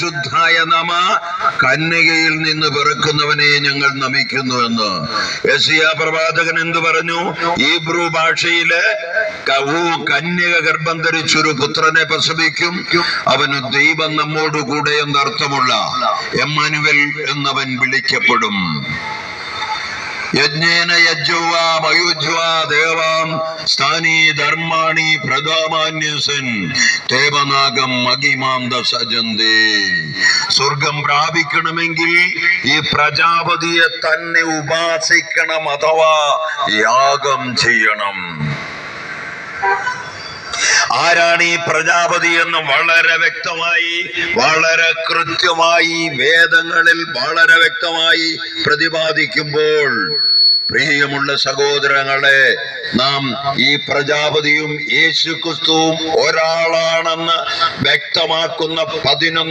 ശുദ്ധായ നമ, കന്യകയിൽ നിന്ന് പിറക്കുന്നവനെ ഞങ്ങൾ നമിക്കുന്നുവെന്ന്. യെശയ്യാ പ്രവാചകൻ എന്തു പറഞ്ഞു? ഹീബ്രു ഭാഷയില് കന്യക ഗർഭം ധരിച്ചൊരു പുത്രനെ പ്രസവിക്കും, അവന് ദൈവം നമ്മോടുകൂടെ എന്നർത്ഥമുള്ള എമ്മാനുവൽ എന്നവൻ വിളിക്കപ്പെടും. യജ്ഞേന യജ്ജുവാ മയുജ്വാ ദേവാം സ്ഥാനീ ധർമാണി പ്രധാമാന്യസൻ തേവനാഗം മഹിമാന്ത സജന്തേ. സ്വർഗം പ്രാപിക്കണമെങ്കിൽ ഈ പ്രജാപതിയെ തന്നെ ഉപാസിക്കണം, അഥവാ യാഗം ചെയ്യണം. ആരാണ് ഈ പ്രജാപതി എന്ന് വളരെ വ്യക്തമായി, വളരെ കൃത്യമായി വേദങ്ങളിൽ വളരെ വ്യക്തമായി പ്രതിപാദിക്കുമ്പോൾ, പ്രിയമുള്ള സഹോദരങ്ങളെ, നാം ഈ പ്രജാപതിയും യേശുക്രിസ്തുവും ഒരാളാണെന്ന് വ്യക്തമാക്കുന്ന 11